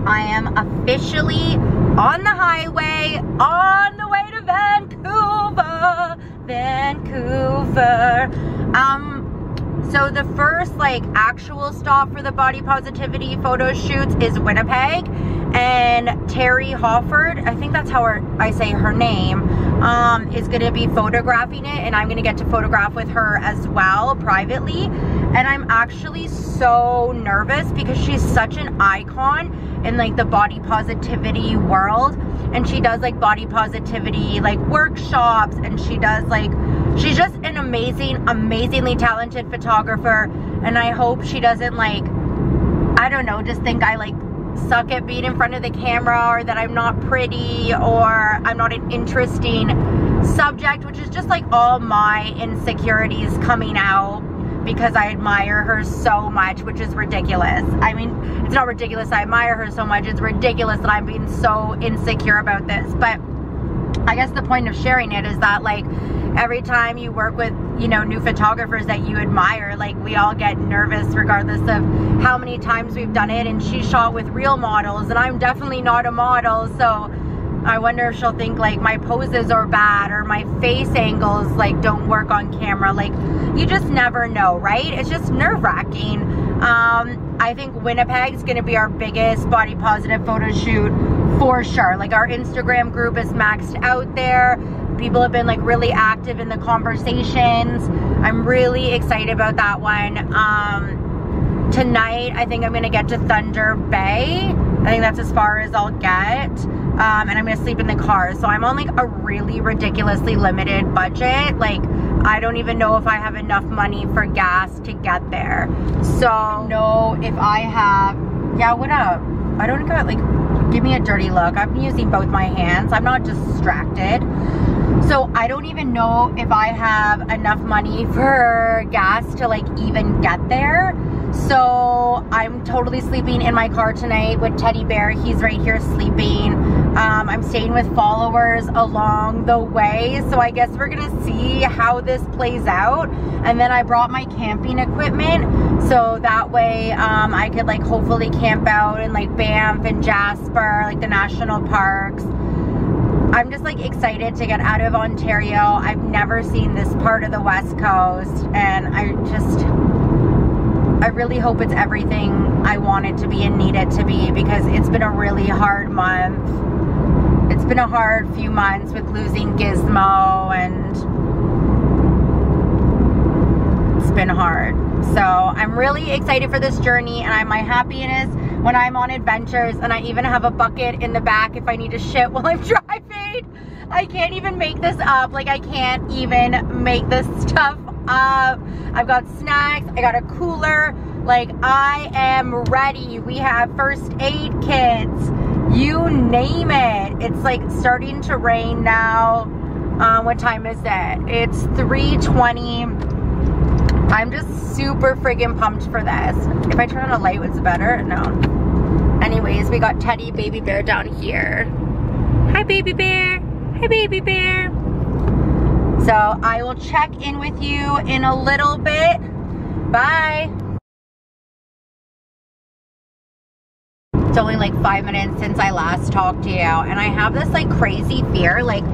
I am officially on the highway, on the way to Vancouver. So the first like actual stop for the body positivity photo shoots is Winnipeg, and Terry Hofford, I think that's how I say her name, is gonna be photographing it, and I'm gonna get to photograph with her as well privately. And I'm actually so nervous because she's such an icon in like the body positivity world, and she does like body positivity like workshops, and she does like, she's just an amazingly talented photographer. And I hope she doesn't like, I don't know, just think I like suck at being in front of the camera, or that I'm not pretty, or I'm not an interesting subject, which is just like all my insecurities coming out because I admire her so much, which is ridiculous. I mean, it's not ridiculous I admire her so much, it's ridiculous that I'm being so insecure about this. But I guess the point of sharing it is that like every time you work with, you know, new photographers that you admire, like we all get nervous regardless of how many times we've done it. And she shot with real models, and I'm definitely not a model, so I wonder if she'll think like my poses are bad, or my face angles like don't work on camera. Like, you just never know, right? It's just nerve-wracking. I think Winnipeg's gonna be our biggest body positive photo shoot for sure. Like, our Instagram group is maxed out there. People have been like really active in the conversations. I'm really excited about that one. Tonight, I think I'm gonna get to Thunder Bay. I think that's as far as I'll get. And I'm gonna sleep in the car. So I'm on like a really ridiculously limited budget. Like, I don't even know if I have enough money for gas to get there. So know if I have, yeah, what up? I don't got like, give me a dirty look. I'm using both my hands. I'm not distracted. So I don't even know if I have enough money for gas to like even get there. So I'm totally sleeping in my car tonight with Teddy Bear. He's right here sleeping. I'm staying with followers along the way. So I guess we're gonna see how this plays out. And then I brought my camping equipment, so that way I could like hopefully camp out in like Banff and Jasper, like the national parks. I'm just like excited to get out of Ontario. I've never seen this part of the West Coast, and I really hope it's everything I want it to be and need it to be, because it's been a really hard month. It's been a hard few months with losing Gizmo, and it's been hard. So I'm really excited for this journey, and my happiness when I'm on adventures. And I even have a bucket in the back if I need to shit while I'm driving. I can't even make this up. Like, I can't even make this stuff up. I've got snacks, I got a cooler, like I am ready. We have first aid kits, you name it. It's like starting to rain now. What time is it? It's 3:20. I'm just super friggin' pumped for this. If I turn on a light, it's better? No. Anyways, we got Teddy Baby Bear down here. Hi, Baby Bear. Hi, Baby Bear. So I will check in with you in a little bit. Bye. It's only like 5 minutes since I last talked to you, and I have this like crazy fear, like,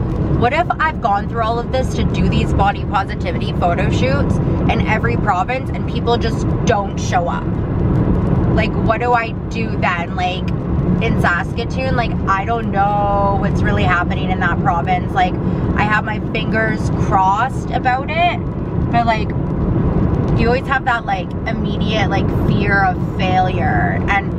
what if I've gone through all of this to do these body positivity photo shoots in every province and people just don't show up? Like, what do I do then? Like, in Saskatoon, like, I don't know what's really happening in that province. Like, I have my fingers crossed about it, but like, you always have that like immediate like fear of failure. And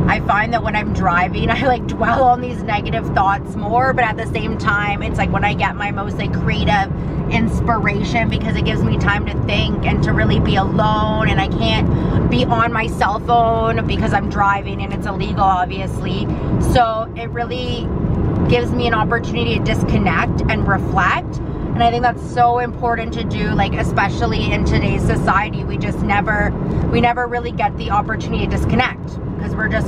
I find that when I'm driving, I like dwell on these negative thoughts more, but at the same time, it's like when I get my most like creative inspiration, because it gives me time to think and to really be alone, and I can't be on my cell phone because I'm driving and it's illegal, obviously. So it really gives me an opportunity to disconnect and reflect. And I think that's so important to do, like, especially in today's society. We never really get the opportunity to disconnect because we're just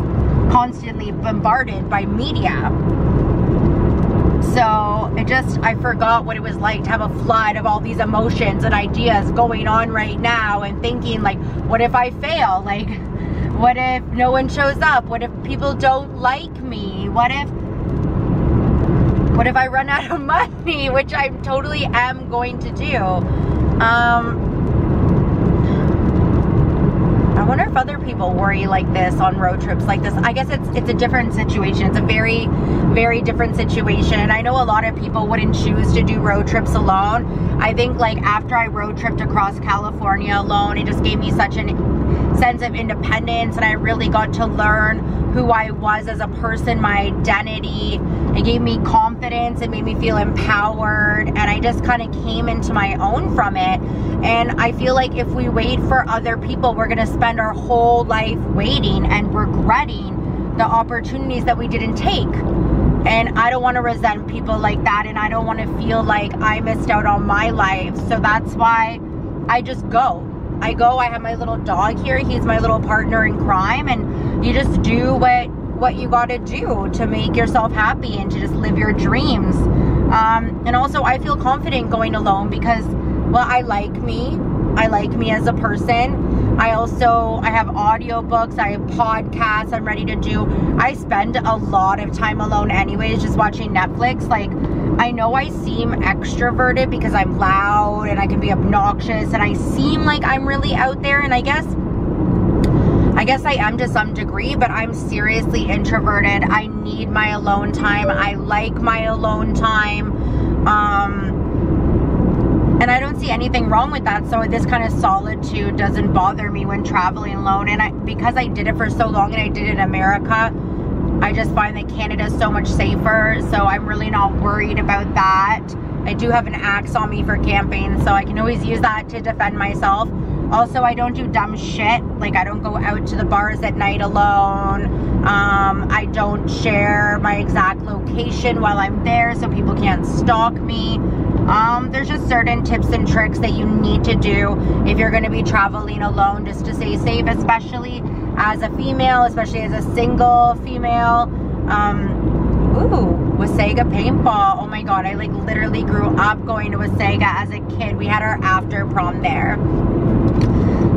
constantly bombarded by media. So I forgot what it was like to have a flood of all these emotions and ideas going on right now, and thinking like, what if I fail? Like, What if no one shows up? What if people don't like me? What if I run out of money, which I totally am going to do? I wonder if other people worry like this on road trips like this. I guess it's a different situation. It's a very, very different situation. I know a lot of people wouldn't choose to do road trips alone. I think like after I road tripped across California alone, it just gave me such a sense of independence, and I really got to learn who I was as a person, my identity. It gave me confidence. It made me feel empowered, and I just kind of came into my own from it. And I feel like if we wait for other people, we're gonna spend our whole life waiting and regretting the opportunities that we didn't take. And I don't want to resent people like that, and I don't want to feel like I missed out on my life. So that's why I just go. I have my little dog here. He's my little partner in crime, and you just do what you gotta do to make yourself happy and to just live your dreams. And also I feel confident going alone because, well, I like me as a person. I have audiobooks, I have podcasts I'm ready to do. I spend a lot of time alone anyways, just watching Netflix. Like, I know I seem extroverted because I'm loud and I can be obnoxious and I seem like I'm really out there, and I guess I am to some degree, but I'm seriously introverted. I need my alone time. I like my alone time. And I don't see anything wrong with that. So this kind of solitude doesn't bother me when traveling alone. And because I did it for so long and I did it in America, I just find that Canada is so much safer. So I'm really not worried about that. I do have an axe on me for camping, so I can always use that to defend myself. Also, I don't do dumb shit. Like, I don't go out to the bars at night alone. I don't share my exact location while I'm there so people can't stalk me. There's just certain tips and tricks that you need to do if you're going to be traveling alone just to stay safe, especially as a female, especially as a single female. Ooh, Wasaga paintball. Oh my god, I like literally grew up going to Wasaga as a kid. We had our after prom there.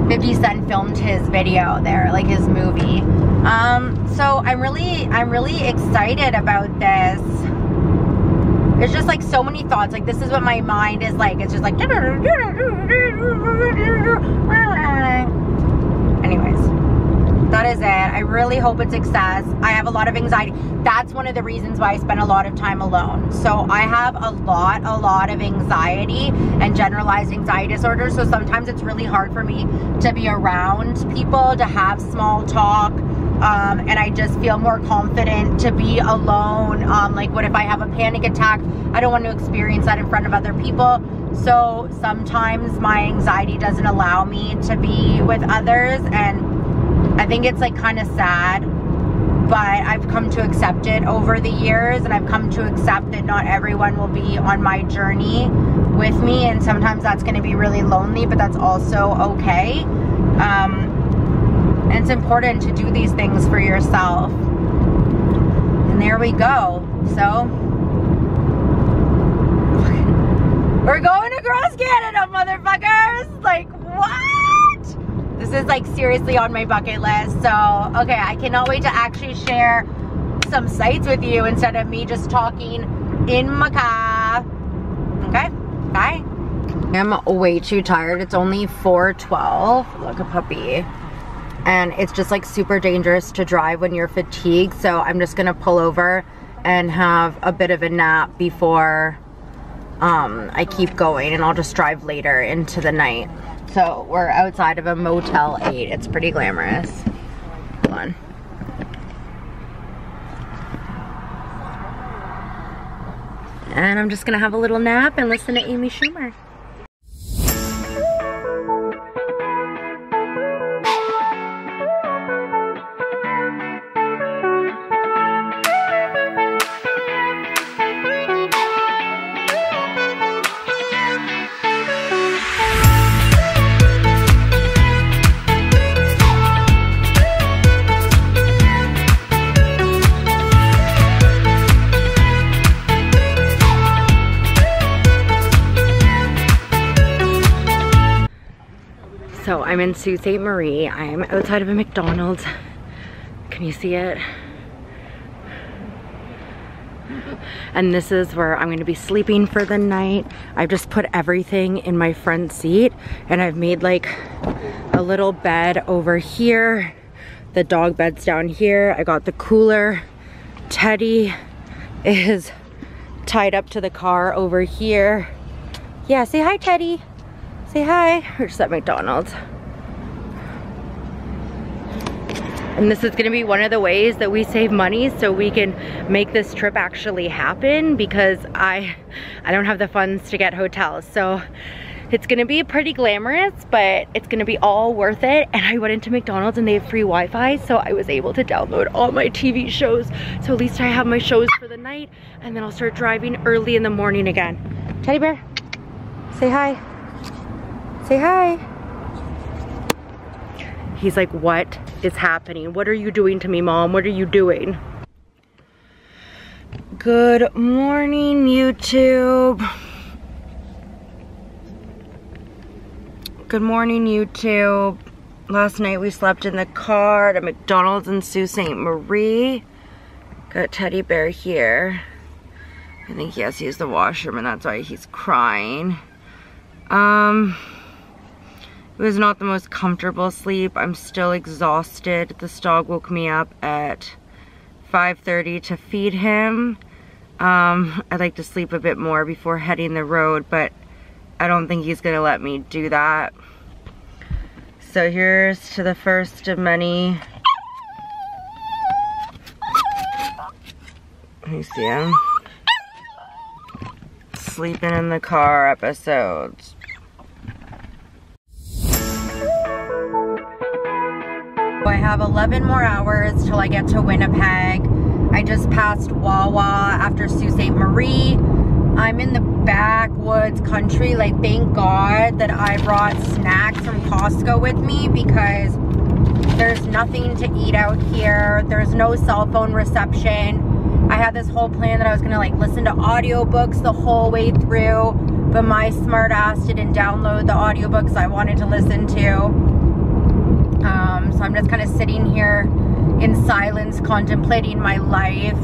50 Cent filmed his video there, like his movie. So I'm really excited about this. There's just like so many thoughts. Like, this is what my mind is like. It's just like, anyways, that is it. I really hope it's success. I have a lot of anxiety. That's one of the reasons why I spend a lot of time alone. So I have a lot of anxiety and generalized anxiety disorder. So sometimes it's really hard for me to be around people, to have small talk. And I just feel more confident to be alone. Like, what if I have a panic attack? I don't want to experience that in front of other people. So sometimes my anxiety doesn't allow me to be with others, and I think it's like kind of sad, but I've come to accept it over the years, and I've come to accept that not everyone will be on my journey with me, and sometimes that's going to be really lonely, but that's also okay. And it's important to do these things for yourself. And there we go. So we're going across Canada, motherfuckers! Like, what? This is like seriously on my bucket list. So, okay, I cannot wait to actually share some sights with you instead of me just talking in my car. Okay, bye. I'm way too tired. It's only 4:12. Look, a puppy. And it's just like super dangerous to drive when you're fatigued. So I'm just gonna pull over and have a bit of a nap before I keep going, and I'll just drive later into the night. So we're outside of a Motel 8. It's pretty glamorous. Hold on. And I'm just gonna have a little nap and listen to Amy Schumer. I'm in Sault Ste. Marie. I'm outside of a McDonald's. Can you see it? And this is where I'm gonna be sleeping for the night. I've just put everything in my front seat and I've made like a little bed over here. The dog bed's down here. I got the cooler. Teddy is tied up to the car over here. Yeah, say hi, Teddy. Say hi. We're just at McDonald's. And this is gonna be one of the ways that we save money so we can make this trip actually happen, because I don't have the funds to get hotels. So it's gonna be pretty glamorous, but it's gonna be all worth it. And I went into McDonald's and they have free Wi-Fi, so I was able to download all my TV shows. So at least I have my shows for the night, and then I'll start driving early in the morning again. Teddy bear, say hi. Say hi. He's like, what is happening? What are you doing to me, Mom? What are you doing? Good morning, YouTube. Good morning, YouTube. Last night we slept in the car at a McDonald's in Sault Ste. Marie. Got Teddy Bear here. I think he has to use the washroom and that's why he's crying. It was not the most comfortable sleep. I'm still exhausted. This dog woke me up at 5:30 to feed him. I'd like to sleep a bit more before heading the road, but I don't think he's gonna let me do that. So here's to the first of many. You see him? Sleeping in the car episodes. I have 11 more hours till I get to Winnipeg. I just passed Wawa after Sault Ste. Marie. I'm in the backwoods country. Like, thank God that I brought snacks from Costco with me, because there's nothing to eat out here. There's no cell phone reception. I had this whole plan that I was gonna like listen to audiobooks the whole way through, but my smart ass didn't download the audiobooks I wanted to listen to. So I'm just kind of sitting here in silence, contemplating my life,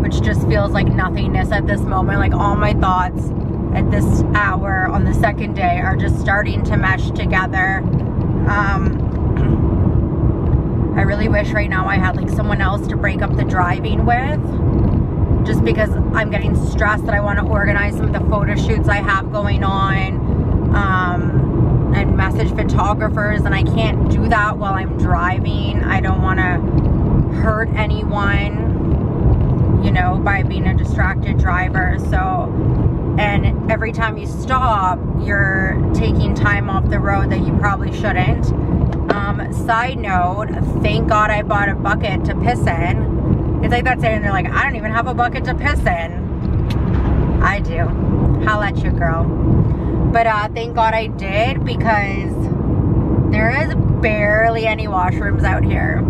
which just feels like nothingness at this moment. Like, all my thoughts at this hour on the second day are just starting to mesh together. I really wish right now I had like someone else to break up the driving with, just because I'm getting stressed that I want to organize some of the photo shoots I have going on. And message photographers, and I can't do that while I'm driving. I don't want to hurt anyone, you know, by being a distracted driver. So, and every time you stop, you're taking time off the road that you probably shouldn't. Side note, thank God I bought a bucket to piss in. It's like that saying, they're like, I don't even have a bucket to piss in. I do. Holla at you, girl. But thank God I did, because there is barely any washrooms out here.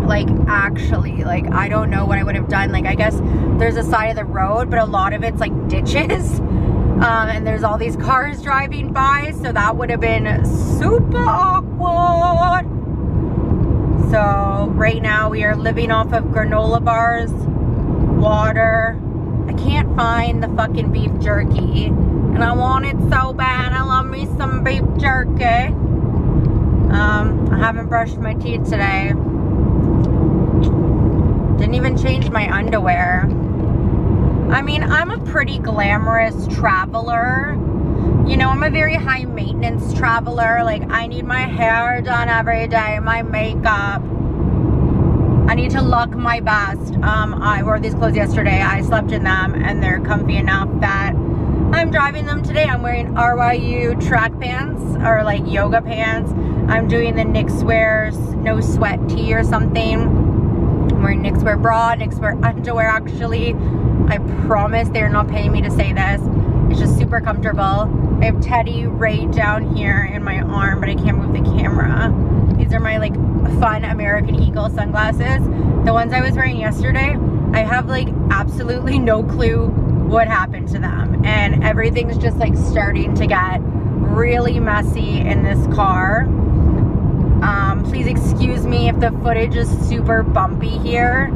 Like, actually, like, I don't know what I would have done. Like, I guess there's a side of the road, but a lot of it's like ditches. And there's all these cars driving by, so that would have been super awkward. So right now we are living off of granola bars, water. I can't find the fucking beef jerky, and I want it so bad. I love me some beef jerky. I haven't brushed my teeth today. Didn't even change my underwear. I mean, I'm a pretty glamorous traveler. You know, I'm a very high maintenance traveler. Like, I need my hair done every day, my makeup. I need to look my best. I wore these clothes yesterday. I slept in them and they're comfy enough that I'm driving them today. I'm wearing RYU track pants, or like yoga pants. I'm doing the Knix Wear no sweat tee or something. I'm wearing Knix Wear bra, Knix Wear underwear actually. I promise they're not paying me to say this. It's just super comfortable. I have Teddy right down here in my arm, but I can't move the camera. These are my like fun American Eagle sunglasses. The ones I was wearing yesterday, I have like absolutely no clue what happened to them. And everything's just like starting to get really messy in this car. Please excuse me if the footage is super bumpy here.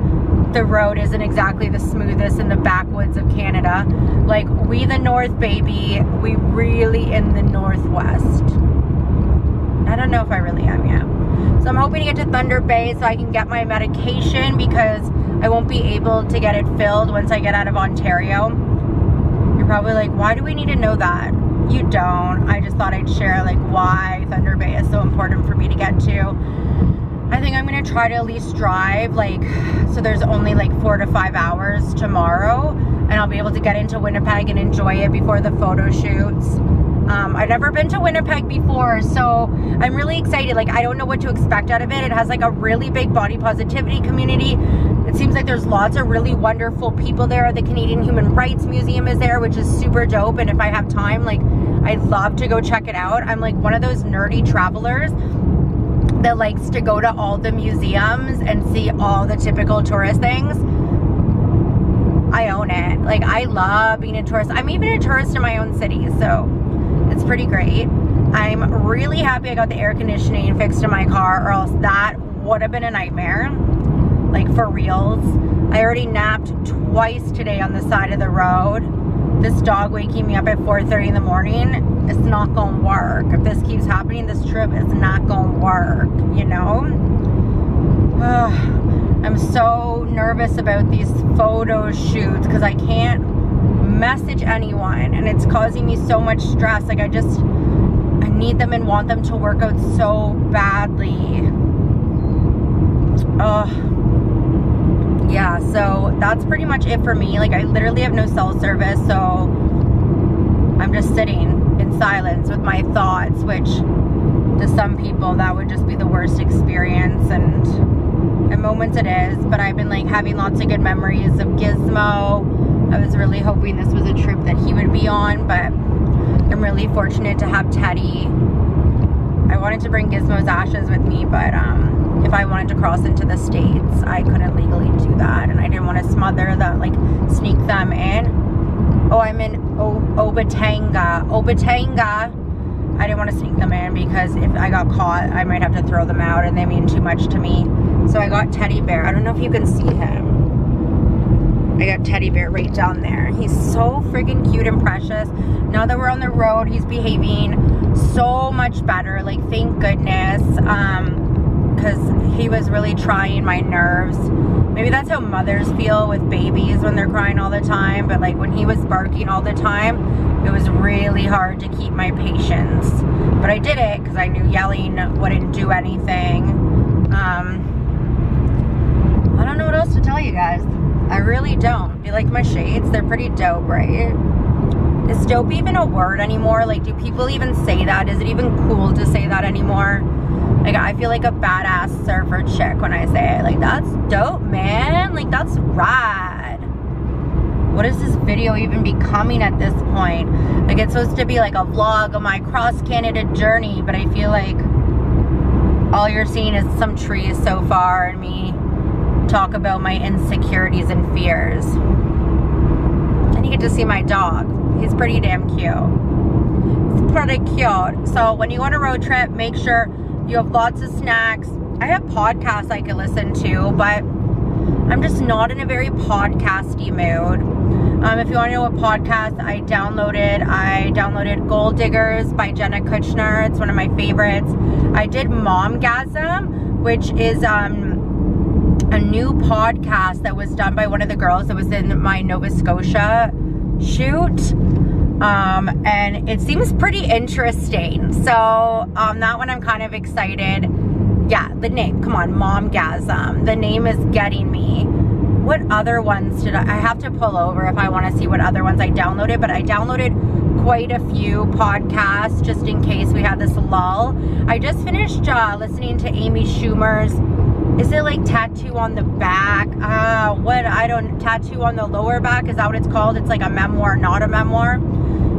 The road isn't exactly the smoothest in the backwoods of Canada. Like, we the north, baby. We really in the northwest. I don't know if I really am yet. So I'm hoping to get to Thunder Bay so I can get my medication, because I won't be able to get it filled once I get out of Ontario. You're probably like, why do we need to know that? You don't. I just thought I'd share like why Thunder Bay is so important for me to get to. I think I'm gonna try to at least drive, like, so there's only like 4 to 5 hours tomorrow, and I'll be able to get into Winnipeg and enjoy it before the photo shoots. I've never been to Winnipeg before, so I'm really excited. Like, I don't know what to expect out of it. It has like a really big body positivity community. It seems like there's lots of really wonderful people there. The Canadian Human Rights Museum is there, which is super dope, and if I have time, like, I'd love to go check it out. I'm like one of those nerdy travelers that likes to go to all the museums and see all the typical tourist things. I own it. Like, I love being a tourist. I'm even a tourist in my own city, so it's pretty great. I'm really happy I got the air conditioning fixed in my car, or else that would have been a nightmare. Like, for reals. I already napped twice today on the side of the road. This dog waking me up at 4:30 in the morning, it's not gonna work. If this keeps happening, this trip is not gonna work, you know? I'm so nervous about these photo shoots because I can't message anyone, and it's causing me so much stress. Like, I need them and want them to work out so badly. Yeah, so that's pretty much it for me. Like, I literally have no cell service, so I'm just sitting in silence with my thoughts, which to some people that would just be the worst experience, and at moments it is. But I've been like having lots of good memories of Gizmo. I was really hoping this was a trip that he would be on, but I'm really fortunate to have Teddy. I wanted to bring Gizmo's ashes with me, but if I wanted to cross into the States, I couldn't legally do that, and I didn't want to smother them, like sneak them in. Oh, I'm in Obatanga. I didn't want to sneak them in because if I got caught, I might have to throw them out, and they mean too much to me. So I got Teddy Bear. I don't know if you can see him. I got Teddy Bear right down there. He's so freaking cute and precious. Now that we're on the road, he's behaving so much better. Like, thank goodness. Because he was really trying my nerves. Maybe that's how mothers feel with babies when they're crying all the time, but like when he was barking all the time, it was really hard to keep my patience. But I did it because I knew yelling wouldn't do anything. I don't know what else to tell you guys. I really don't. Do you like my shades? They're pretty dope, right? Is dope even a word anymore? Like, do people even say that? Is it even cool to say that anymore? Like, I feel like a badass surfer chick when I say it. Like, that's dope, man. Like, that's rad. What is this video even becoming at this point? Like, it's supposed to be like a vlog of my cross-Canada journey, but I feel like all you're seeing is some trees so far and me talk about my insecurities and fears. And you get to see my dog. He's pretty damn cute. He's pretty cute. So when you go on a road trip, make sure you have lots of snacks. I have podcasts I can listen to, but I'm just not in a very podcasty mood. If you want to know what podcast I downloaded Gold Diggers by Jenna Kutcher. It's one of my favorites. I did Momgasm, which is a new podcast that was done by one of the girls that was in my Nova Scotia shoot. And it seems pretty interesting. So that one I'm kind of excited. Yeah, the name, come on, Momgasm. The name is getting me. What other ones did I have to pull over if I want to see what other ones I downloaded, but I downloaded quite a few podcasts just in case we had this lull. I just finished listening to Amy Schumer's, is it like Tattoo on the Back? Tattoo on the Lower Back, is that what it's called? It's like a memoir, not a memoir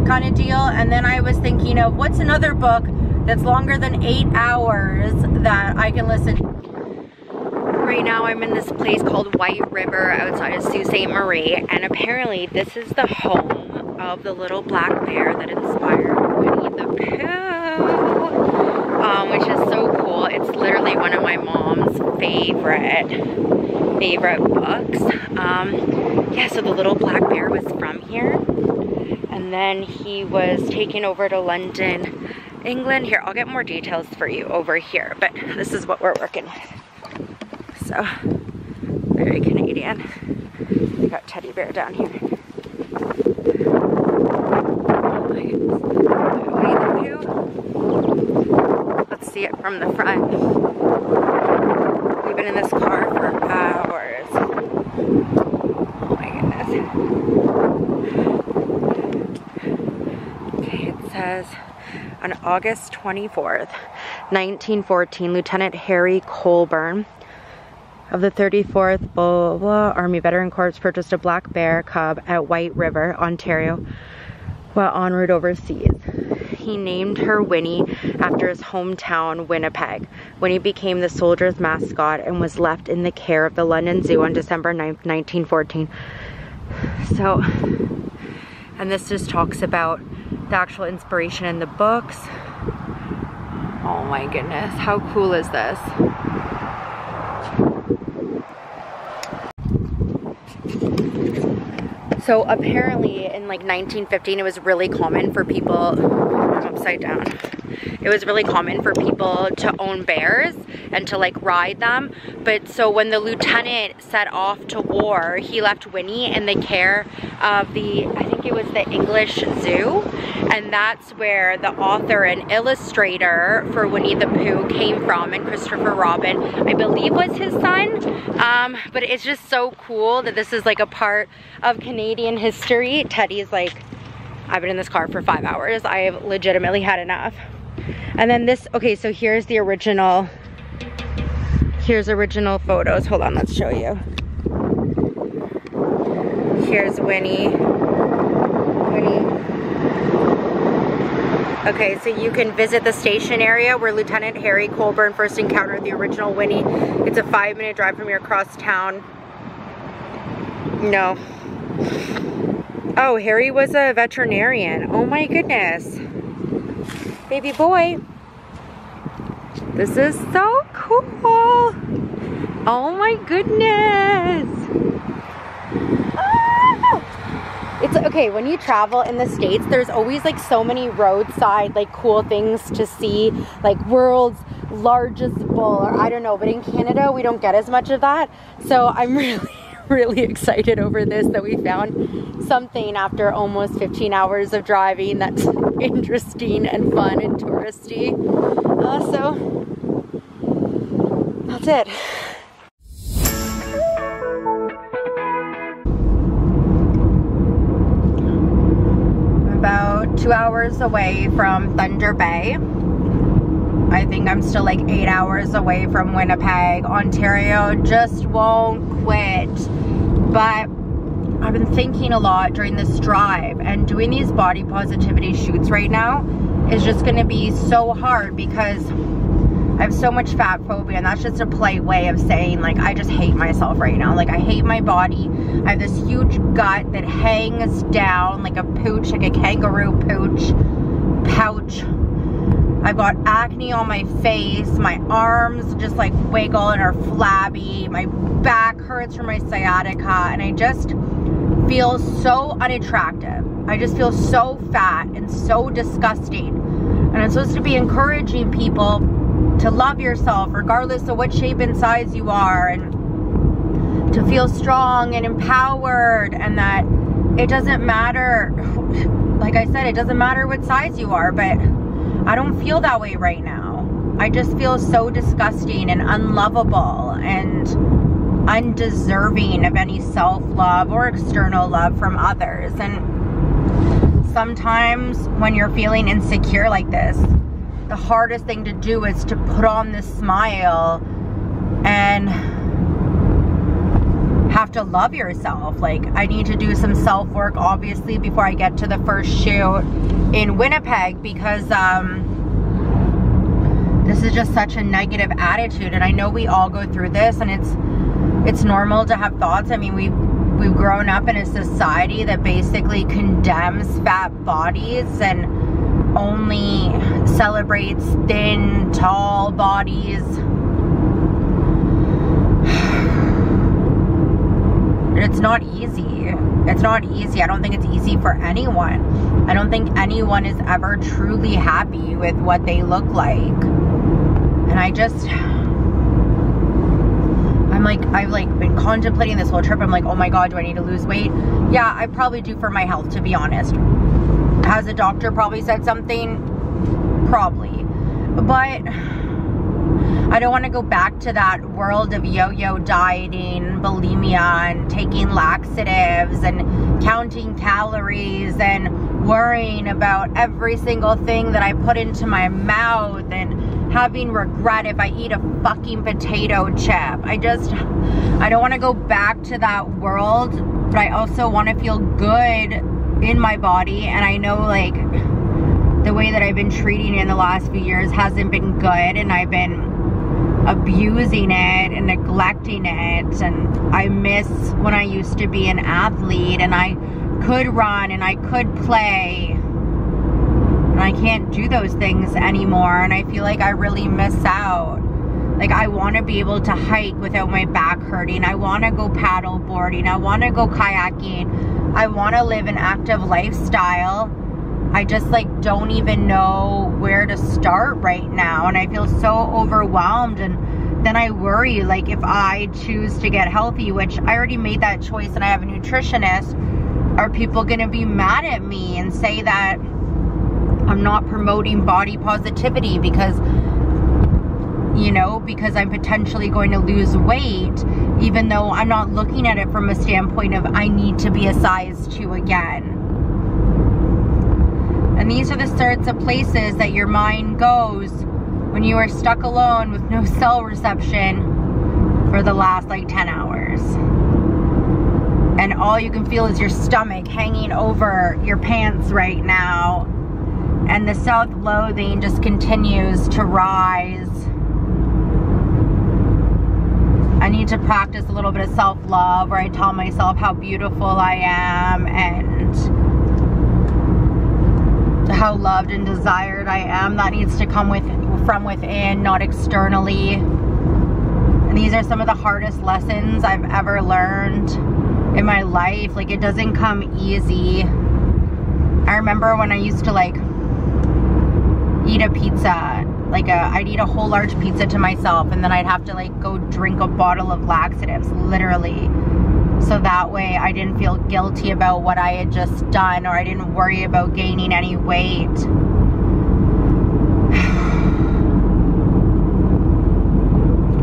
kind of deal. And then I was thinking of what's another book that's longer than 8 hours that I can listen to. Right now I'm in this place called White River outside of Sault Ste. Marie, and apparently this is the home of the little black bear that inspired Winnie the Pooh, which is so cool. It's literally one of my mom's favorite books. Yeah, so the little black bear was from here, and then he was taken over to London, England. Here, I'll get more details for you over here, but this is what we're working with. So, very Canadian. We got teddy bear down here. Let's see it from the front. We've been in this car for hours. Oh my goodness. Okay, it says on August 24th, 1914, Lieutenant Harry Colburn of the 34th blah, blah, blah, Army Veteran Corps purchased a black bear cub at White River, Ontario, while en route overseas. He named her Winnie after his hometown, Winnipeg. Winnie became the soldier's mascot and was left in the care of the London Zoo on December 9th, 1914. So, and this just talks about the actual inspiration in the books. Oh my goodness, how cool is this? So apparently in like 1915, it was really common for people, I'm upside down. It was really common for people to own bears and to like ride them. But so when the lieutenant set off to war, he left Winnie in the care of the, I think it was the English Zoo. And that's where the author and illustrator for Winnie the Pooh came from, and Christopher Robin, I believe, was his son. But it's just so cool that this is like a part of Canadian history. Teddy's like, I've been in this car for 5 hours. I have legitimately had enough. And then this, okay, so here's the original, here's original photos. Hold on, let's show you. Here's Winnie. Okay, so you can visit the station area where Lieutenant Harry Colburn first encountered the original Winnie. It's a 5-minute drive from here across town. No. Oh, Harry was a veterinarian. Oh my goodness. Baby boy. This is so cool. Oh my goodness. It's okay, when you travel in the States, there's always like so many roadside like cool things to see, like world's largest bull, or I don't know, but in Canada we don't get as much of that. So I'm really excited over this, that we found something after almost 15 hours of driving that's interesting and fun and touristy. So that's it. About 2 hours away from Thunder Bay. I think I'm still like 8 hours away from Winnipeg. Ontario just won't quit. But I've been thinking a lot during this drive, and doing these body positivity shoots right now is just gonna be so hard because I have so much fat phobia, and that's just a polite way of saying like I just hate myself right now. Like I hate my body. I have this huge gut that hangs down like a pooch, like a kangaroo pouch. I've got acne on my face. My arms just like wiggle and are flabby. My back hurts from my sciatica, and I just feel so unattractive. I just feel so fat and so disgusting. And I'm supposed to be encouraging people to love yourself regardless of what shape and size you are, and to feel strong and empowered, and that it doesn't matter, like I said, it doesn't matter what size you are, but I don't feel that way right now. I just feel so disgusting and unlovable and undeserving of any self-love or external love from others. And sometimes when you're feeling insecure like this, the hardest thing to do is to put on this smile and have to love yourself. Like I need to do some self-work obviously before I get to the first shoot in Winnipeg, because this is just such a negative attitude, and I know we all go through this, and it's normal to have thoughts. I mean, we've grown up in a society that basically condemns fat bodies and only celebrates thin, tall bodies. It's not easy. It's not easy. I don't think it's easy for anyone. I don't think anyone is ever truly happy with what they look like. And I've been contemplating this whole trip. I'm like, oh my God, do I need to lose weight? Yeah, I probably do for my health, to be honest. Has a doctor probably said something? Probably. But I don't want to go back to that world of yo-yo dieting, bulimia, and taking laxatives and counting calories and worrying about every single thing that I put into my mouth and having regret if I eat a fucking potato chip. I don't want to go back to that world, but I also want to feel good in my body. And I know, like, the way that I've been treating it in the last few years hasn't been good, and I've been abusing it and neglecting it. And I miss when I used to be an athlete and I could run and I could play, and I can't do those things anymore, and I feel like I really miss out. Like, I want to be able to hike without my back hurting. I want to go paddle boarding. I want to go kayaking. I want to live an active lifestyle. I just, like, don't even know where to start right now, and I feel so overwhelmed. And then I worry, like, if I choose to get healthy, which I already made that choice and I have a nutritionist, are people gonna be mad at me and say that I'm not promoting body positivity because, you know, because I'm potentially going to lose weight, even though I'm not looking at it from a standpoint of I need to be a size 2 again. And these are the sorts of places that your mind goes when you are stuck alone with no cell reception for the last, like, 10 hours. And all you can feel is your stomach hanging over your pants right now. And the self-loathing just continues to rise. I need to practice a little bit of self-love where I tell myself how beautiful I am and how loved and desired I am. That needs to come from within, not externally. And these are some of the hardest lessons I've ever learned in my life. Like, it doesn't come easy. I remember when I used to, like, eat a pizza, like I'd eat a whole large pizza to myself, and then I'd have to, like, go drink a bottle of laxatives, literally, so that way I didn't feel guilty about what I had just done, or I didn't worry about gaining any weight.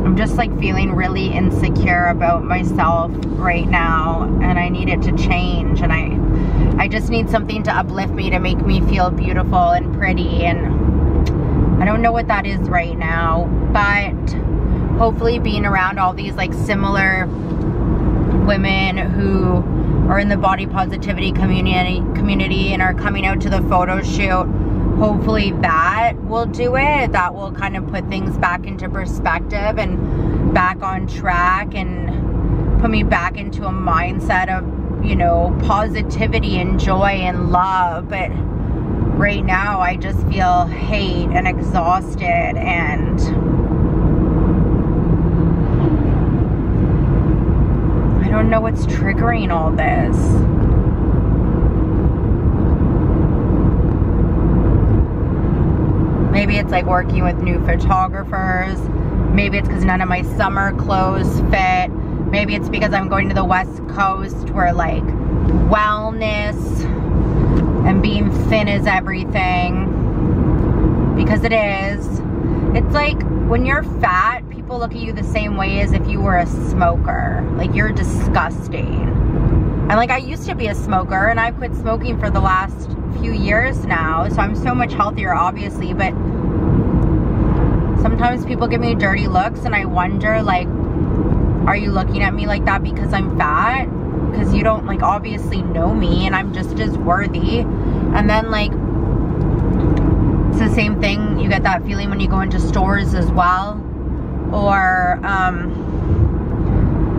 I'm just, like, feeling really insecure about myself right now, and I need it to change, and I just need something to uplift me, to make me feel beautiful and pretty, and I don't know what that is right now, but hopefully being around all these, like, similar women who are in the body positivity community and are coming out to the photo shoot, hopefully that will do it. That will kind of put things back into perspective and back on track and put me back into a mindset of, you know, positivity and joy and love. But right now I just feel hate and exhausted, and I don't know what's triggering all this. Maybe it's like working with new photographers. Maybe it's because none of my summer clothes fit. Maybe it's because I'm going to the West Coast where, like, wellness and being thin is everything. Because it is. It's like when you're fat, people look at you the same way as if you were a smoker. Like, you're disgusting. And, like, I used to be a smoker, and I quit smoking for the last few years now, so I'm so much healthier, obviously, but sometimes people give me dirty looks, and I wonder, like, are you looking at me like that because I'm fat? Because you don't, like, obviously know me, and I'm just as worthy. And then, like, it's the same thing, you get that feeling when you go into stores as well, or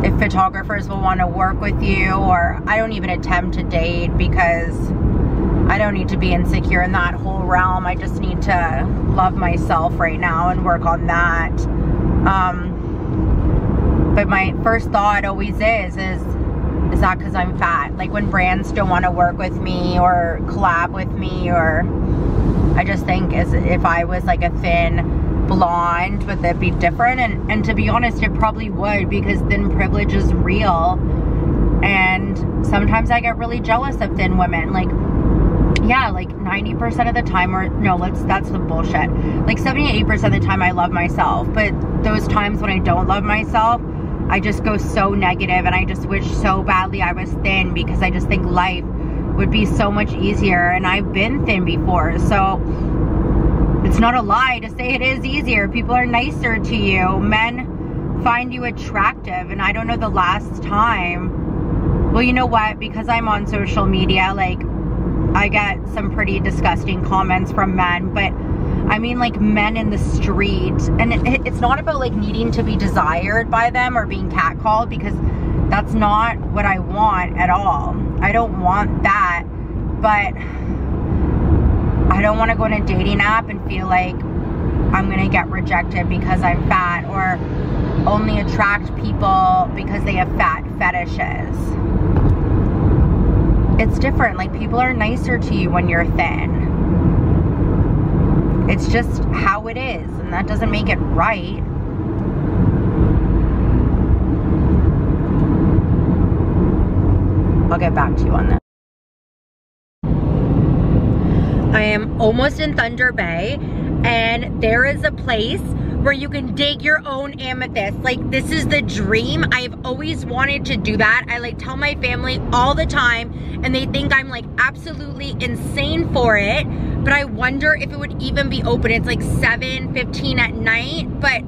if photographers will want to work with you, or I don't even attempt to date because I don't need to be insecure in that whole realm. I just need to love myself right now and work on that. But my first thought always is that because I'm fat? Like when brands don't want to work with me or collab with me, or I just think as if I was like a thin blonde, would that be different? And to be honest, it probably would, because thin privilege is real. And sometimes I get really jealous of thin women. Like, yeah, like 90% of the time, or no, that's the bullshit. Like 78% of the time I love myself, but those times when I don't love myself, I just go so negative, and I just wish so badly I was thin, because I just think life would be so much easier. And I've been thin before, so it's not a lie to say it is easier. People are nicer to you. Men find you attractive, and I don't know the last time. Well, you know what? Because I'm on social media, like, I get some pretty disgusting comments from men, but I mean like men in the street. And it's not about like needing to be desired by them or being catcalled, because that's not what I want at all. I don't want that, but I don't want to go on a dating app and feel like I'm gonna get rejected because I'm fat, or only attract people because they have fat fetishes. It's different. Like, people are nicer to you when you're thin. It's just how it is, and that doesn't make it right. I'll get back to you on that. I am almost in Thunder Bay, and there is a place where you can dig your own amethyst. Like, this is the dream. I've always wanted to do that. I like tell my family all the time, and they think I'm like absolutely insane for it. But I wonder if it would even be open. It's like 7:15 at night, but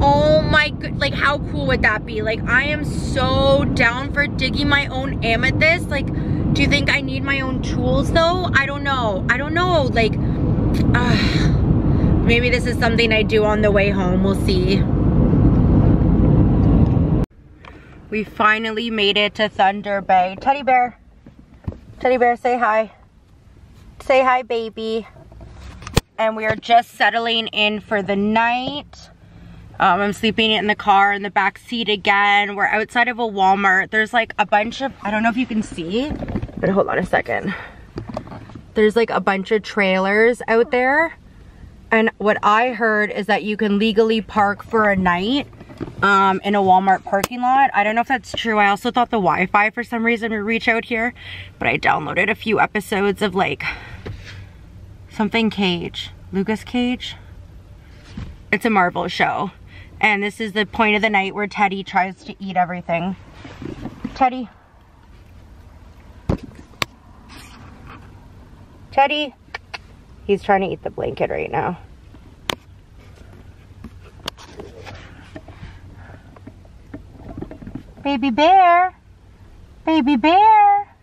oh my god, like how cool would that be? Like, I am so down for digging my own amethyst. Like, do you think I need my own tools though? I don't know. I don't know. Like, maybe this is something I do on the way home. We'll see. We finally made it to Thunder Bay. Teddy bear. Teddy bear, say hi. Say hi, baby. And we are just settling in for the night. I'm sleeping in the car in the back seat again. We're outside of a Walmart. There's like a bunch of, I don't know if you can see, but hold on a second. There's like a bunch of trailers out there. And what I heard is that you can legally park for a night in a Walmart parking lot. I don't know if that's true. I also thought the Wi-Fi for some reason would reach out here, but I downloaded a few episodes of like something Cage, Lucas Cage. It's a Marvel show. And this is the point of the night where Teddy tries to eat everything. Teddy. Teddy. He's trying to eat the blanket right now. Baby bear. Baby bear.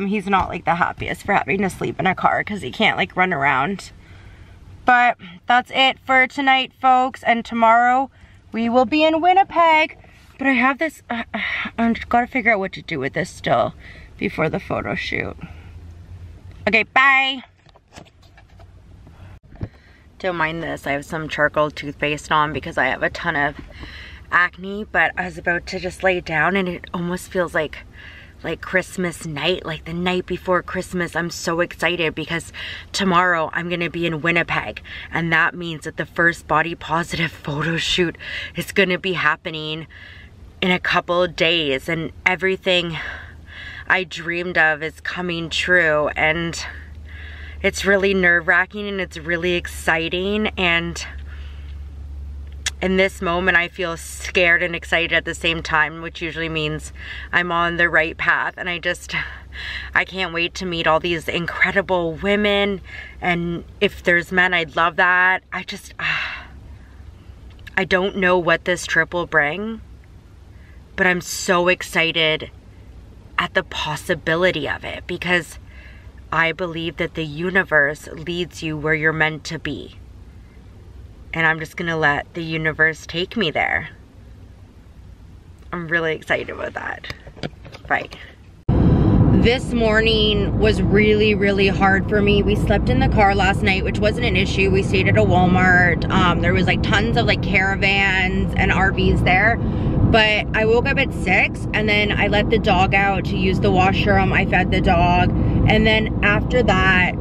He's not like the happiest for having to sleep in a car because he can't like run around. But that's it for tonight, folks. And tomorrow we will be in Winnipeg. But I have this, I've got to figure out what to do with this still before the photo shoot. Okay, bye. Don't mind this. I have some charcoal toothpaste on because I have a ton of acne, but I was about to just lay down and it almost feels like Christmas night, like the night before Christmas. I'm so excited because tomorrow I'm gonna be in Winnipeg, and that means that the first body positive photo shoot is gonna be happening in a couple of days, and everything I dreamed of is coming true, and it's really nerve-wracking and it's really exciting. And in this moment I feel scared and excited at the same time, which usually means I'm on the right path. And I can't wait to meet all these incredible women, and if there's men, I'd love that. I don't know what this trip will bring, but I'm so excited at the possibility of it, because I believe that the universe leads you where you're meant to be. And I'm just gonna let the universe take me there. I'm really excited about that. Bye. This morning was really, really hard for me. We slept in the car last night, which wasn't an issue. We stayed at a Walmart. There was like tons of like caravans and RVs there. But I woke up at 6 and then I let the dog out to use the washroom. I fed the dog. And then after that,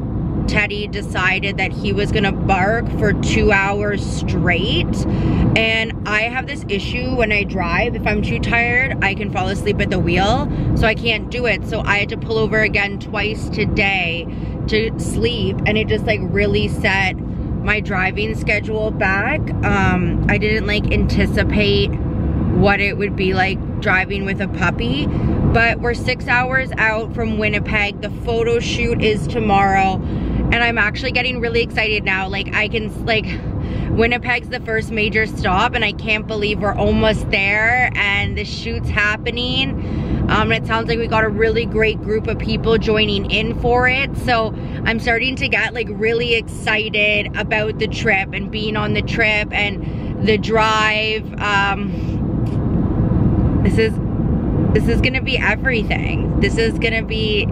Teddy decided that he was gonna bark for 2 hours straight. And I have this issue when I drive. If I'm too tired, I can fall asleep at the wheel. So I can't do it. So I had to pull over again twice today to sleep. And it just like really set my driving schedule back. I didn't like anticipate what it would be like driving with a puppy. But we're 6 hours out from Winnipeg. The photo shoot is tomorrow. And I'm actually getting really excited now. Like Winnipeg's the first major stop and I can't believe we're almost there and the shoot's happening. It sounds like we got a really great group of people joining in for it. So I'm starting to get like really excited about the trip and being on the trip and the drive. This is gonna be everything. This is gonna be,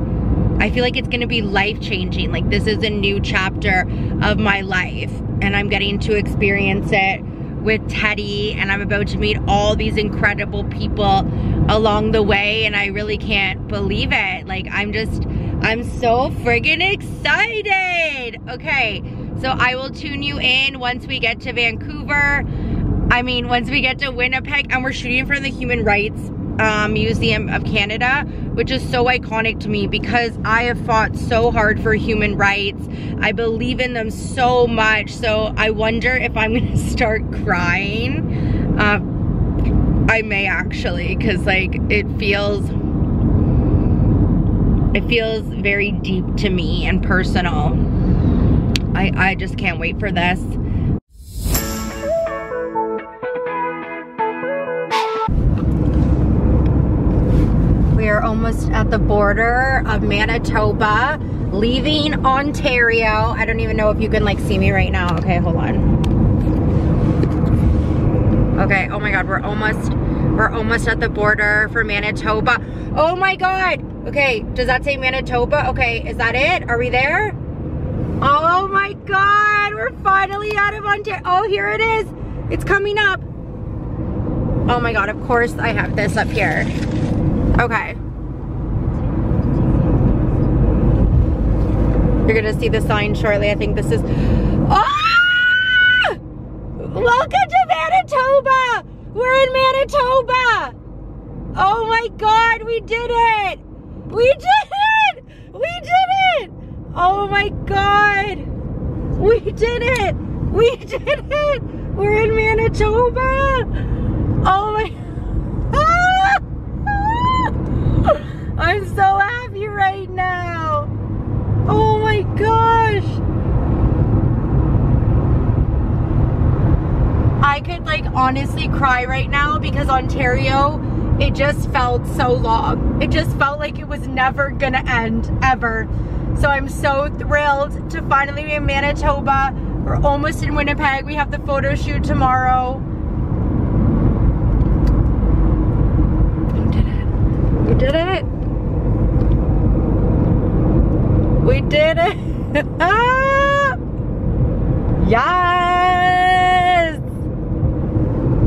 I feel like it's gonna be life-changing. Like this is a new chapter of my life and I'm getting to experience it with Teddy and I'm about to meet all these incredible people along the way and I really can't believe it. Like I'm so friggin' excited. Okay, so I will tune you in once we get to Vancouver. I mean, once we get to Winnipeg, and we're shooting in front of the Human Rights Museum of Canada, which is so iconic to me because I have fought so hard for human rights. I believe in them so much. So I wonder if I'm gonna start crying. I may actually, because like it feels very deep to me and personal. I just can't wait for this. We are almost at the border of Manitoba, leaving Ontario. I don't even know if you can like see me right now. Okay, hold on. Okay, oh my God, we're almost at the border for Manitoba. Oh my God. Okay, does that say Manitoba? Okay, is that it? Are we there? Oh my God, we're finally out of Ontario. Oh, here it is. It's coming up. Oh my God, of course I have this up here. Okay. You're gonna see the sign shortly. I think this is, ah! Welcome to Manitoba! We're in Manitoba! Oh my God, we did it! We did it! We did it! Oh my God! We did it! We did it! We're in Manitoba! Oh my, ah! I'm so happy right now. Oh my gosh. I could like honestly cry right now because Ontario, it just felt so long. It just felt like it was never gonna end, ever. So I'm so thrilled to finally be in Manitoba. We're almost in Winnipeg. We have the photo shoot tomorrow. We did it. We did it. Yes.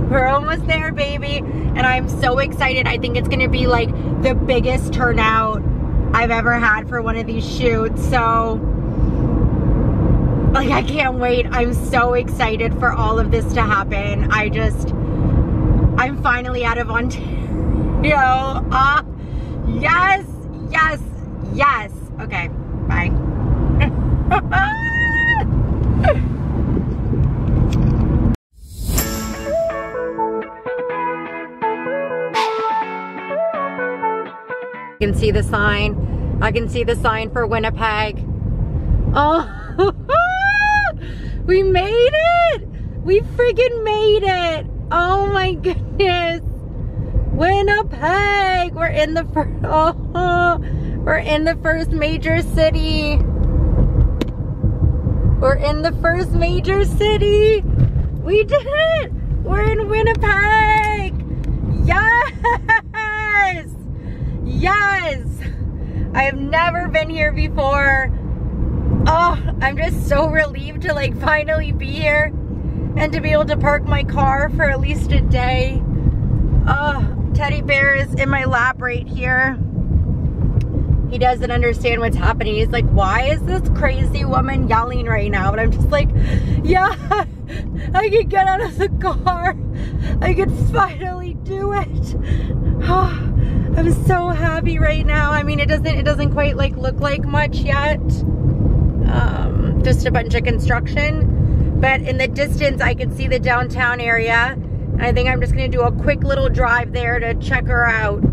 We're almost there, baby. And I'm so excited. I think it's gonna be like the biggest turnout I've ever had for one of these shoots. So, like, I can't wait. I'm so excited for all of this to happen. I'm finally out of Ontario. Yes, yes, yes. Okay, bye. I can see the sign. I can see the sign for Winnipeg. Oh, we made it! We friggin' made it! Oh my goodness! Winnipeg! We're in the we're in the first major city. We're in the first major city. We did it! We're in Winnipeg! Yes! Yes! I have never been here before. Oh, I'm just so relieved to like finally be here and to be able to park my car for at least a day. Oh, teddy bear is in my lap right here. He doesn't understand what's happening. He's like, why is this crazy woman yelling right now? But I'm just like, yeah, I can get out of the car. I can finally do it. Oh, I'm so happy right now. I mean, it doesn't quite like look like much yet. Just a bunch of construction. But in the distance, I can see the downtown area. And I think I'm just gonna do a quick little drive there to check her out.